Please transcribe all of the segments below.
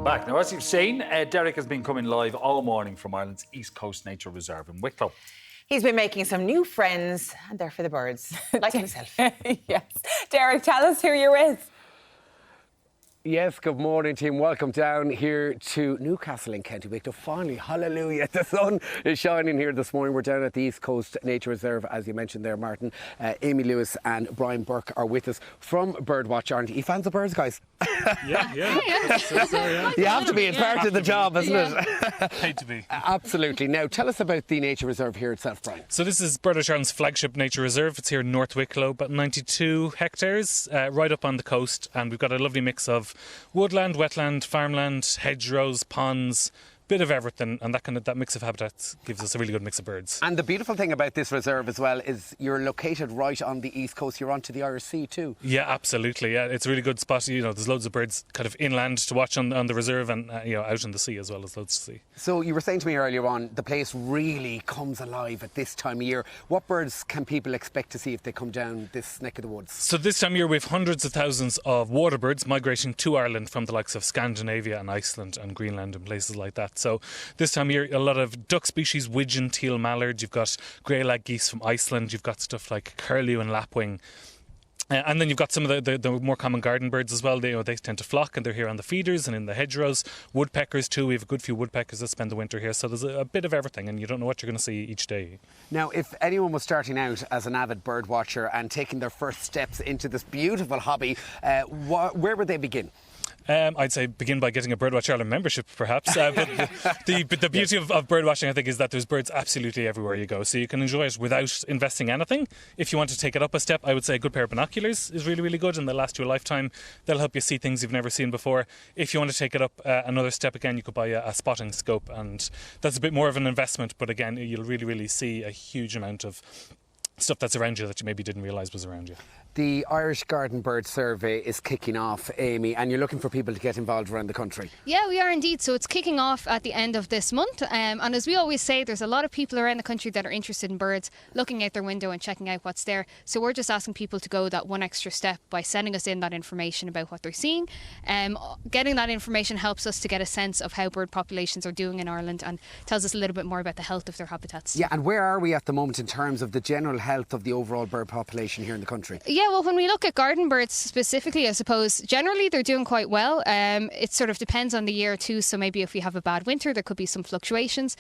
Welcome back. Now, as you've seen, Derek has been coming live all morning from Ireland's East Coast Nature Reserve in Wicklow. He's been making some new friends, and they're for the birds, like himself. Yes. Derek, tell us who you're with. Yes, good morning, team. Welcome down here to Newcastle in County Wicklow. Finally, hallelujah, the sun is shining here this morning. We're down at the East Coast Nature Reserve, as you mentioned there, Martin. Amy Lewis and Brian Burke are with us from Birdwatch, aren't you? Fans of birds, guys? Yeah. You have to be. It's part of the job, isn't it? Paid to be. Absolutely. Now, tell us about the Nature Reserve here itself, Brian. So this is Birdwatch Ireland's flagship nature reserve. It's here in North Wicklow, about 92 hectares, right up on the coast. And we've got a lovely mix of woodland, wetland, farmland, hedgerows, ponds, bit of everything, and that mix of habitats gives us a really good mix of birds. And the beautiful thing about this reserve as well is you're located right on the East Coast. You're onto the Irish Sea too. Yeah, absolutely. Yeah, it's a really good spot. You know, there's loads of birds kind of inland to watch on the reserve, and out in the sea as well. There's loads to see. So you were saying to me earlier on, the place really comes alive at this time of year. What birds can people expect to see if they come down this neck of the woods? So this time of year we have hundreds of thousands of water birds migrating to Ireland from the likes of Scandinavia and Iceland and Greenland and places like that. So this time of year, a lot of duck species, widgeon, teal, mallard. You've got grey-lag geese from Iceland. You've got stuff like curlew and lapwing. And then you've got some of the more common garden birds as well. They tend to flock, and they're here on the feeders and in the hedgerows. Woodpeckers too. We have a good few woodpeckers that spend the winter here. So there's a bit of everything, and you don't know what you're going to see each day. Now, if anyone was starting out as an avid bird watcher and taking their first steps into this beautiful hobby, where would they begin? I'd say begin by getting a Birdwatch Ireland membership, perhaps. But the beauty of birdwatching, I think, is that there's birds absolutely everywhere you go. So you can enjoy it without investing anything. If you want to take it up a step, I would say a good pair of binoculars is really, really good, and they'll last you a lifetime. They'll help you see things you've never seen before. If you want to take it up another step again, you could buy a spotting scope, and that's a bit more of an investment. But again, you'll really, really see a huge amount of stuff that's around you that you maybe didn't realise was around you. The Irish Garden Bird Survey is kicking off, Amy, and you're looking for people to get involved around the country. Yeah, we are indeed. So it's kicking off at the end of this month. And as we always say, there's a lot of people around the country that are interested in birds, looking out their window and checking out what's there. So we're just asking people to go that one extra step by sending us in that information about what they're seeing. Getting that information helps us to get a sense of how bird populations are doing in Ireland and tells us a little bit more about the health of their habitats. Yeah, and where are we at the moment in terms of the general health of the overall bird population here in the country? Yeah, well, when we look at garden birds specifically, I suppose, generally they're doing quite well. It sort of depends on the year too, so maybe if we have a bad winter, there could be some fluctuations.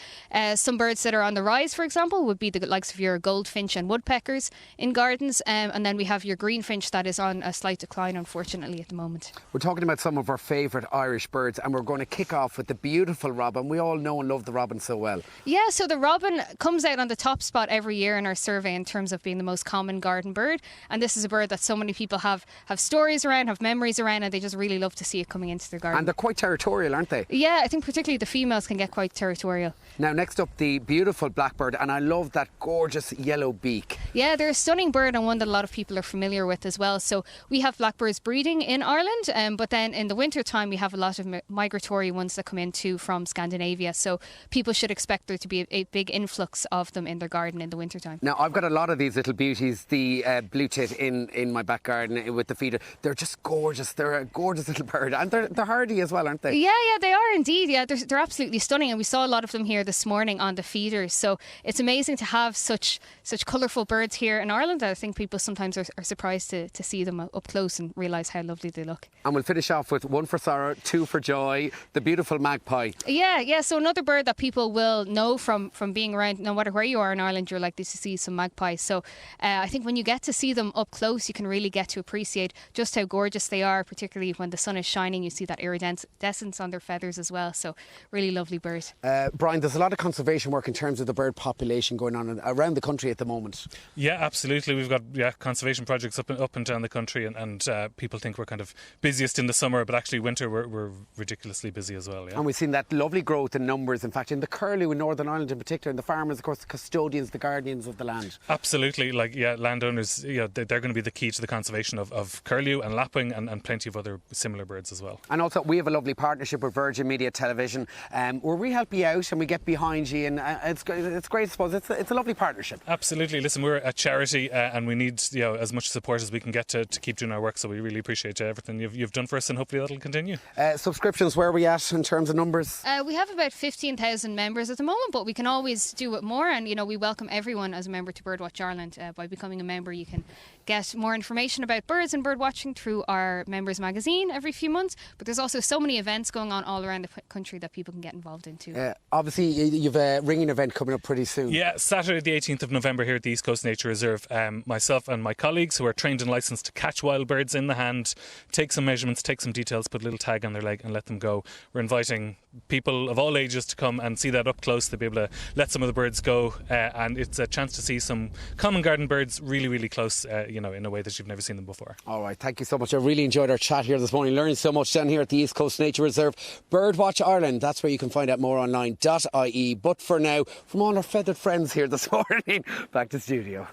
Some birds that are on the rise, for example, would be the likes of your goldfinch and woodpeckers in gardens, and then we have your greenfinch that is on a slight decline, unfortunately, at the moment. We're talking about some of our favourite Irish birds, and we're going to kick off with the beautiful robin. We all know and love the robin so well. Yeah, so the robin comes out on the top spot every year in our survey in terms of being the most common garden bird, and this is a bird that so many people have stories around, have memories around, and they just really love to see it coming into their garden. And they're quite territorial, aren't they? Yeah, I think particularly the females can get quite territorial. Now, next up, the beautiful blackbird, and I love that gorgeous yellow beak. Yeah, they're a stunning bird and one that a lot of people are familiar with as well. So we have blackbirds breeding in Ireland, but then in the winter time we have a lot of migratory ones that come in too from Scandinavia. So people should expect there to be a big influx of them in their garden in the winter time. Now, I've got a lot of these little beauties, the blue tit in my back garden with the feeder. They're just gorgeous. They're a gorgeous little bird, and they're hardy as well, aren't they? Yeah, they are indeed. Yeah, they're absolutely stunning, and we saw a lot of them here this morning on the feeders. So it's amazing to have such colourful birds here in Ireland. I think people sometimes are surprised to see them up close and realise how lovely they look. And we'll finish off with one for sorrow, two for joy, the beautiful magpie. Yeah. So another bird that people will know from being around, no matter where you are in Ireland, you're likely to see some magpies. So I think when you get to see them up close, you can really get to appreciate just how gorgeous they are, particularly when the sun is shining. You see that iridescence on their feathers as well. So really lovely bird. Brian, there's a lot of conservation work in terms of the bird population going on around the country at the moment. Yeah, absolutely. We've got conservation projects up and down the country, and people think we're kind of busiest in the summer, but actually winter we're ridiculously busy as well. Yeah. And we've seen that lovely growth in numbers, in fact, in the curlew in Northern Ireland in particular, and the farmers, of course, the custodians, the guardians of the land. Absolutely. Landowners, they're going to be the key to the conservation of curlew and lapwing and plenty of other similar birds as well. And also, we have a lovely partnership with Virgin Media Television, where we help you out and we get behind you, and it's great. I suppose it's a lovely partnership. Absolutely. Listen, we're a charity, and we need as much support as we can get to keep doing our work. So we really appreciate everything you've done for us, and hopefully that'll continue. Subscriptions, where are we at in terms of numbers? We have about 15,000 members at the moment, but we can always do it more. And we welcome everyone as a member to Birdwatch Ireland. By becoming a member, you can get more information about birds and bird watching through our members magazine every few months. But there's also so many events going on all around the country that people can get involved in too. Obviously, you've a ringing event coming up pretty soon. Yeah, Saturday the 18th of November here at the East Coast Nature Reserve. Myself and my colleagues, who are trained and licensed to catch wild birds in the hand, take some measurements, take some details, put a little tag on their leg and let them go. We're inviting people of all ages to come and see that up close. They'll be able to let some of the birds go, and it's a chance to see some common garden birds really, really close, in a way that you've never seen them before. All right, thank you so much. I really enjoyed our chat here this morning. Learning so much down here at the East Coast Nature Reserve. Birdwatch Ireland, that's where you can find out more online.ie. But for now, from all our feathered friends here this morning, back to studio.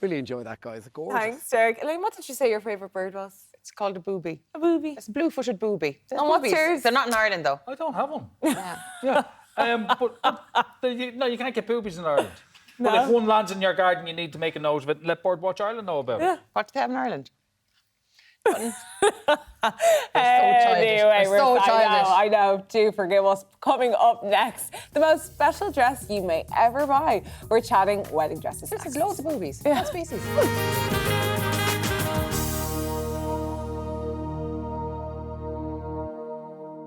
Really enjoy that, guys. Gorgeous. Thanks, Derek. Elaine, what did you say your favourite bird was? It's called a booby. A booby. It's a blue-footed booby. There's And what's boobies. yours? They're not in Ireland, though. I don't have one. Yeah. Yeah. No, you can't get boobies in Ireland. But if one lands in your garden, you need to make a note of it and let Birdwatch Ireland know about it. What do they have in Ireland? Anyway, They're we're so childish. I know. Do forgive us. Coming up next, the most special dress you may ever buy. We're chatting wedding dresses. This is loads of boobies. What species?